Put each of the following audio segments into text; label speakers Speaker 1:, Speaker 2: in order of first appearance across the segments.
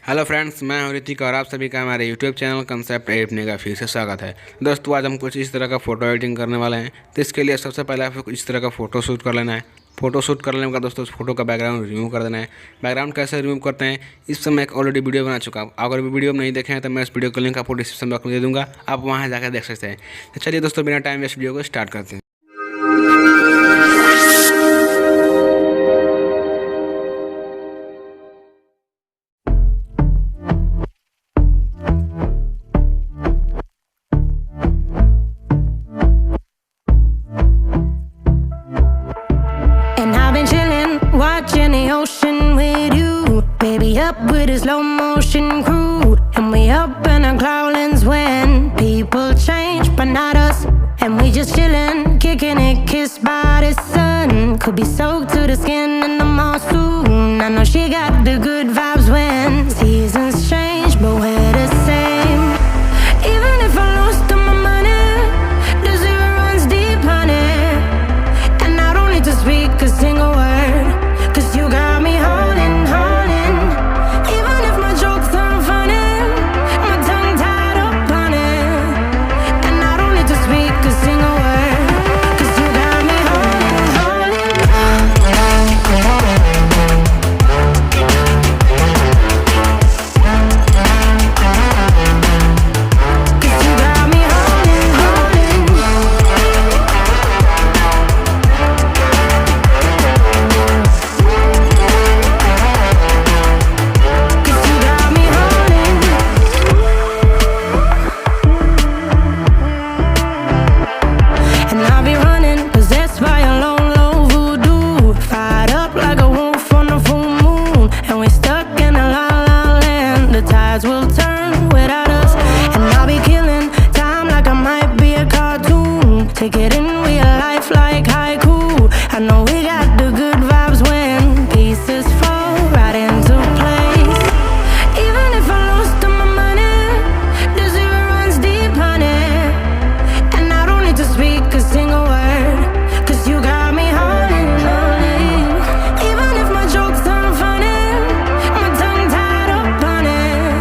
Speaker 1: Hello friends, मैं हूं ऋतिक और आप सभी का हमारे यूट्यूब चैनल कंसेप्ट एडिटिंग का फिर से स्वागत है। दोस्तों, आज हम कुछ इस तरह का फ़ोटो एडिटिंग करने वाले हैं। तो इसके लिए सबसे पहले आपको कुछ इस तरह का फ़ोटो शूट कर लेना है। फ़ोटो शूट कर लेने के बाद दोस्तों उस फोटो का बैकग्राउंड रिमूव कर देना है। बैकग्राउंड कैसे रिमूव करते हैं इस समय एक ऑलरेडी वीडियो बना चुका हूँ। अगर वीडियो नहीं देखे हैं तो मैं इस वीडियो का लिंक आपको डिस्क्रिप्शन बॉक्स में दे दूँगा, आप वहाँ जाकर देख सकते हैं। तो चलिए दोस्तों, बिना टाइम वेस्ट वीडियो को स्टार्ट करते हैं।
Speaker 2: Watching the ocean with you, baby, up with a slow motion crew. And we up in our cloudlands when people change, but not us. And we just chillin', kicking it, kissed by the sun. Could be soaked to the skin in the monsoon. I know she got the good vibes when seasons change, but we're the same. Even if I lost all my money, the zero runs deep, honey. And I don't need to speak a single word, 'cause you got me holding, holding. Even if my jokes aren't funny, my tongue tied up on it. And I don't need to speak a single word, 'cause you got me holding, holding. 'Cause you got me holding, holding. And I'll be running, possessed by a low, low voodoo. Fired up like a wolf on the full moon. And we stuck in a la la land. The tides will turn without us. And I'll be killing time like I might be a cartoon. Take it in real life like haiku. I know we got the good vibes when pieces fall right into place. Even if I lost all my money, the zero runs deep, honey. And I don't need to speak a single word, 'cause you got me holding, holding. Even if my jokes aren't funny, my tongue tied up on it.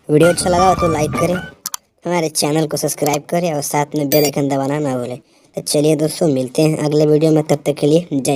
Speaker 3: Video अच्छा लगा हो तो like करें, हमारे channel को subscribe करें और साथ में बेल आइकन दबाना ना भूलें। तो चलिए दोस्तों, मिलते हैं अगले वीडियो में, तब तक के लिए जय हिंद।